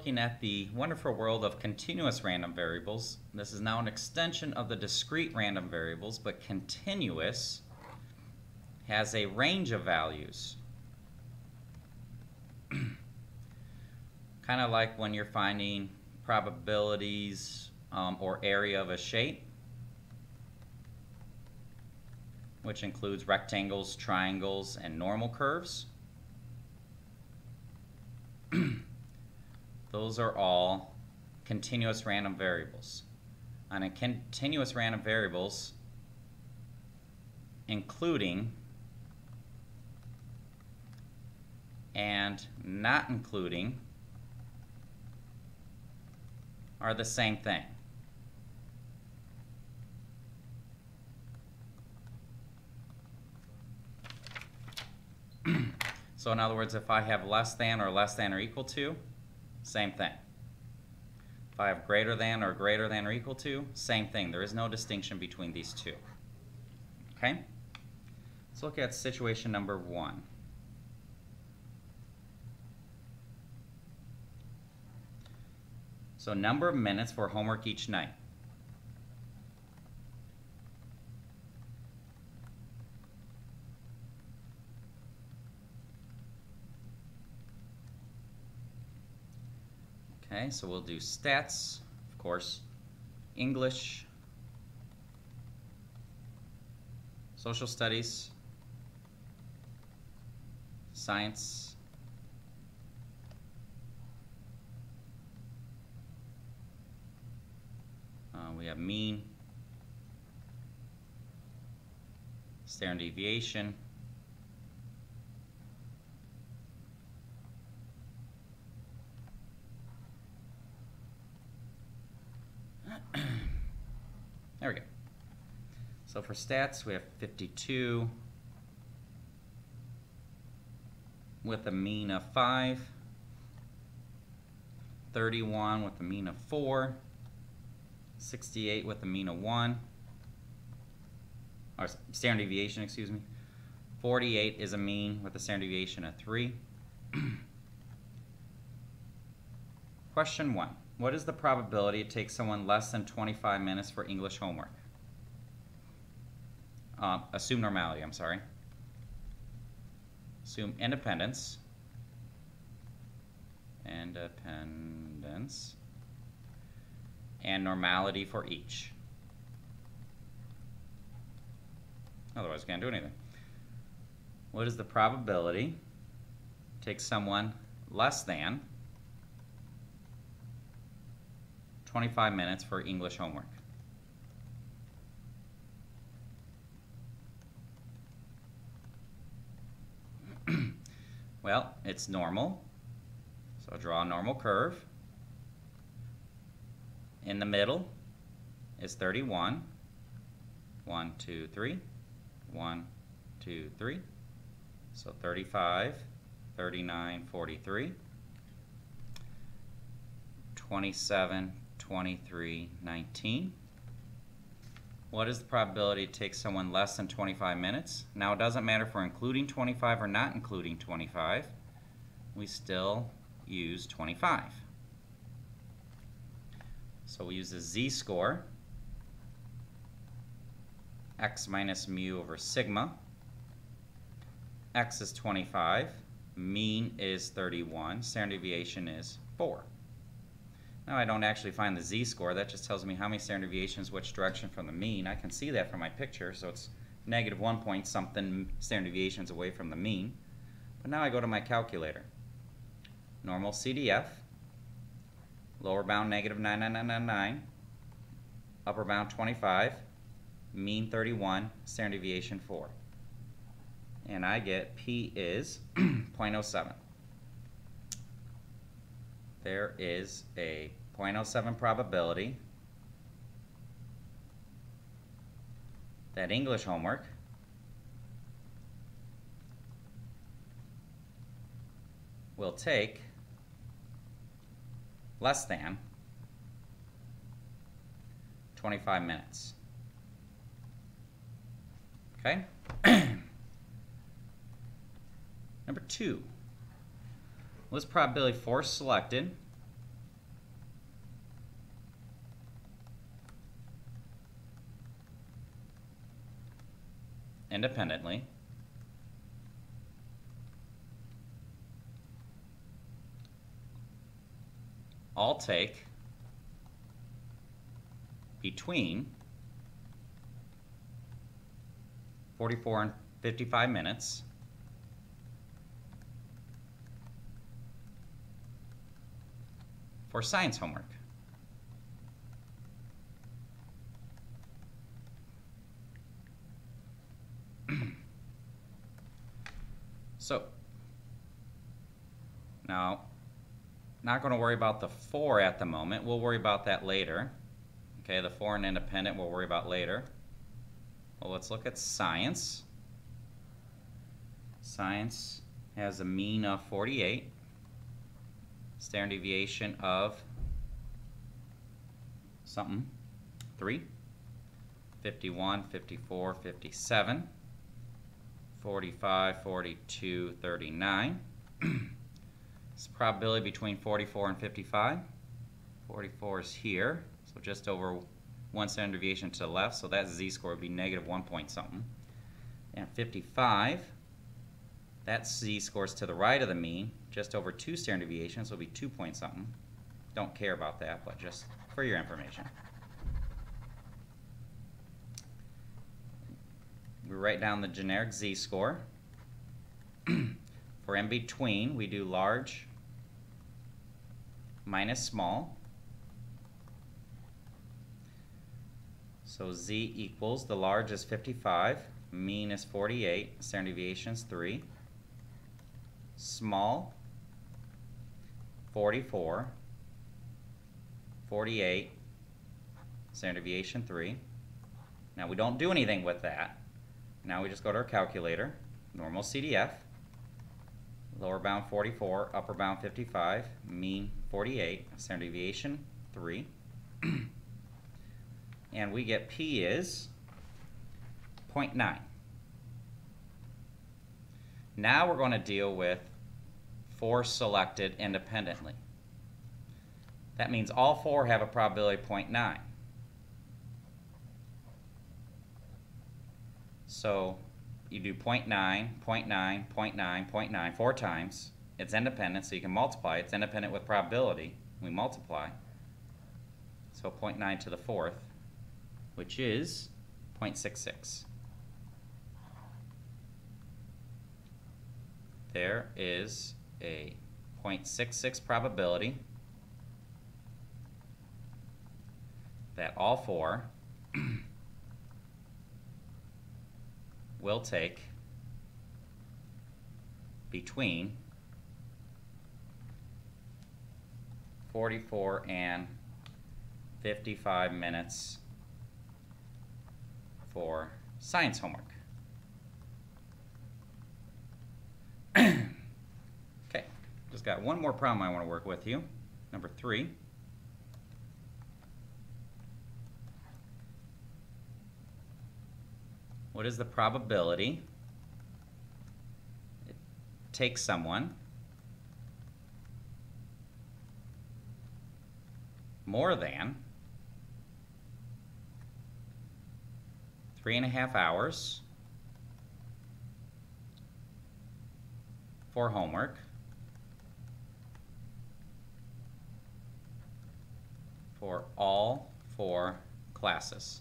looking at the wonderful world of continuous random variables. This is now an extension of the discrete random variables, but continuous has a range of values. Kind of like when you're finding probabilities or area of a shape, which includes rectangles, triangles, and normal curves. Those are all continuous random variables. On a continuous random variables, including and not including are the same thing. So in other words, if I have less than or equal to, same thing. If I have greater than or equal to, same thing. There is no distinction between these two. Okay? Let's look at situation number 1. So number of minutes for homework each night. Okay, so we'll do stats, of course, English, social studies, science, we have mean, standard deviation, there we go. So for stats, we have 52 with a mean of 5, 31 with a mean of 4, 68 with a mean of 1, or standard deviation, excuse me. 48 is a mean with a standard deviation of 3. Question 1. What is the probability it takes someone less than 25 minutes for English homework? Assume normality, I'm sorry. Assume independence. Independence. And normality for each. Otherwise, we can't do anything. What is the probability it takes someone less than 25 minutes for English homework? Well, it's normal, so I'll draw a normal curve. In the middle is 31. 1, 2, 3. 1, 2, 3. So 35, 39, 43. 27, 23, 19. What is the probability it takes someone less than 25 minutes? Now it doesn't matter if we're including 25 or not including 25. We still use 25. So we use the z-score, x minus mu over sigma. X is 25, mean is 31, standard deviation is 4. Now I don't actually find the z-score, that just tells me how many standard deviations which direction from the mean. I can see that from my picture, so it's negative 1 point something standard deviations away from the mean. But now I go to my calculator. Normal CDF, lower bound negative 99999, upper bound 25, mean 31, standard deviation 4. And I get P is 0.07. There is a 0.07 probability that English homework will take less than 25 minutes. Okay? Number 2. What's probability for selected independently. All take between 44 and 55 minutes for science homework. So, now, not going to worry about the 4 at the moment. We'll worry about that later. Okay, the 4 and independent we'll worry about later. Well, let's look at science. Science has a mean of 48, standard deviation of something, 3, 51, 54, 57, 45, 42, 39. It's probability between 44 and 55. 44 is here, so just over 1 standard deviation to the left, so that z-score would be negative 1 point something. And 55, that z-score is to the right of the mean, just over 2 standard deviations, so it'll be 2 point something. Don't care about that, but just for your information. We write down the generic z-score. For in between, we do large minus small. So z equals, the large is 55, mean is 48, standard deviation is 3. Small, 44, 48, standard deviation 3. Now we don't do anything with that. Now we just go to our calculator, normal CDF, lower bound 44, upper bound 55, mean 48, standard deviation 3. And we get P is 0.9. Now we're going to deal with 4 selected independently. That means all 4 have a probability of 0.9. So you do 0.9, 0.9, 0.9, 0.9 4 times. It's independent, so you can multiply. It's independent with probability. We multiply. So 0.9 to the 4th, which is 0.66. There is a 0.66 probability that all 4 will take between 44 and 55 minutes for science homework. Okay, just got one more problem I want to work with you. Number 3. What is the probability it takes someone more than 3.5 hours for homework for all 4 classes?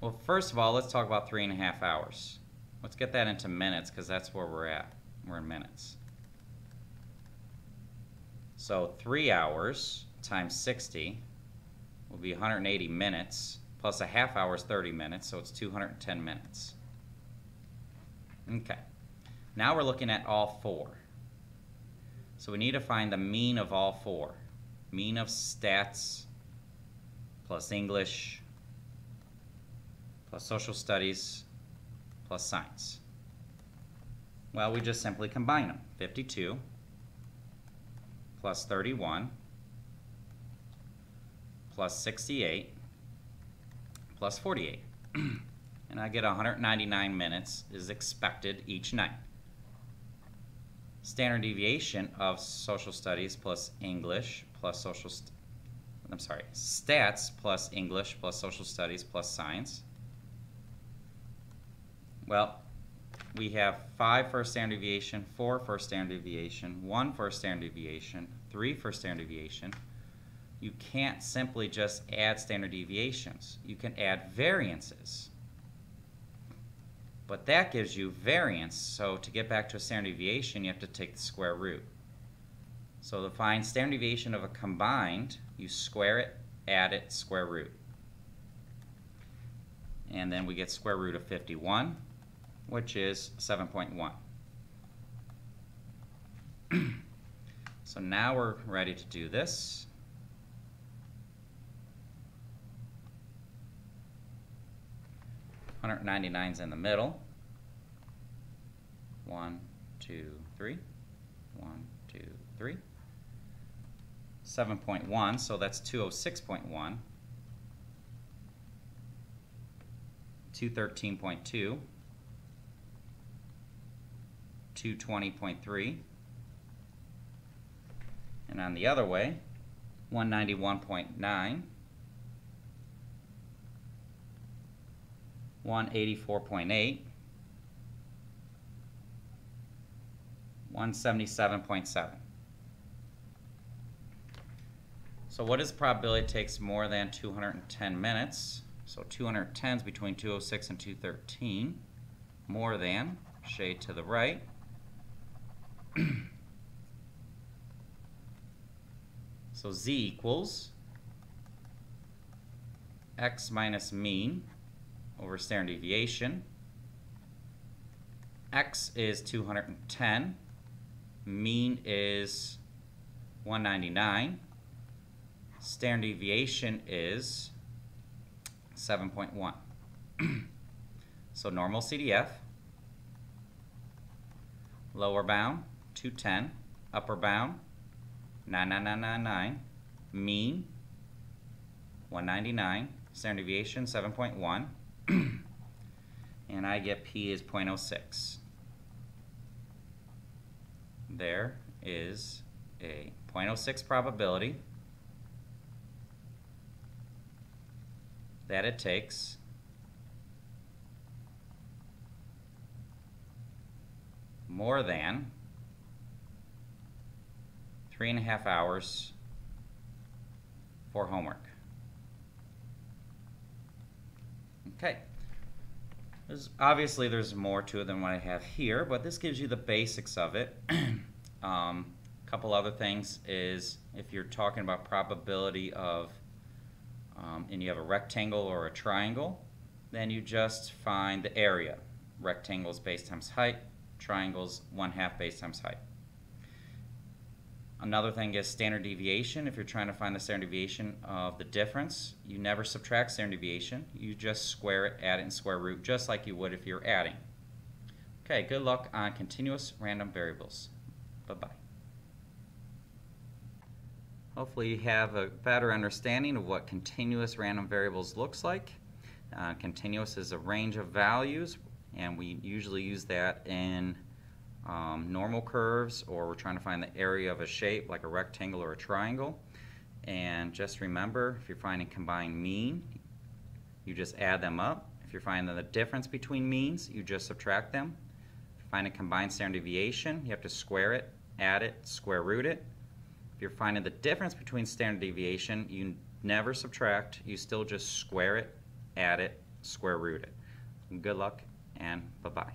Well, first of all, let's talk about 3.5 hours. Let's get that into minutes because that's where we're at. We're in minutes. So 3 hours times 60 will be 180 minutes, plus a half hour is 30 minutes, so it's 210 minutes. Okay. Now we're looking at all 4. So we need to find the mean of all 4. Mean of stats plus English plus social studies plus science. Well, we just simply combine them. 52 plus 31 plus 68 plus 48. And I get 199 minutes is expected each night. Standard deviation of social studies plus English plus stats plus English plus social studies plus science Well, we have 5 for standard deviation, 4 for standard deviation, 1 for standard deviation, 3 for standard deviation. You can't simply just add standard deviations. You can add variances. But that gives you variance, so to get back to a standard deviation, you have to take the square root. So to find standard deviation of a combined, you square it, add it, square root. And then we get square root of 51, which is 7.1. So now we're ready to do this. $199's in the middle. 1, 2, 3. 1, 2, 3. 7.1, so that's 206.1. 213.2. 220.3. And on the other way, 191.9. 184.8, 177.7. So what is the probability it takes more than 210 minutes? So 210 is between 206 and 213. More than, shade to the right. So z equals x minus mean over standard deviation. X is 210, mean is 199, standard deviation is 7.1. So normal CDF, lower bound 210, upper bound 99999, mean 199, standard deviation 7.1. And I get P is 0.06. There is a 0.06 probability that it takes more than 3.5 hours for homework. Okay. Obviously there's more to it than what I have here, but this gives you the basics of it. Couple other things is if you're talking about probability of, and you have a rectangle or a triangle, then you just find the area. Rectangles base times height, triangles 1/2 base times height. Another thing is standard deviation. If you're trying to find the standard deviation of the difference, you never subtract standard deviation. You just square it, add it, and square root, just like you would if you're adding. Okay, good luck on continuous random variables. Bye-bye. Hopefully you have a better understanding of what continuous random variables looks like. Continuous is a range of values, and we usually use that in normal curves, or we're trying to find the area of a shape like a rectangle or a triangle. And just remember, if you're finding combined mean, you just add them up. If you're finding the difference between means, you just subtract them. If you're finding combined standard deviation, you have to square it, add it, square root it. If you're finding the difference between standard deviation, you never subtract, you still just square it, add it, square root it. Good luck and bye-bye.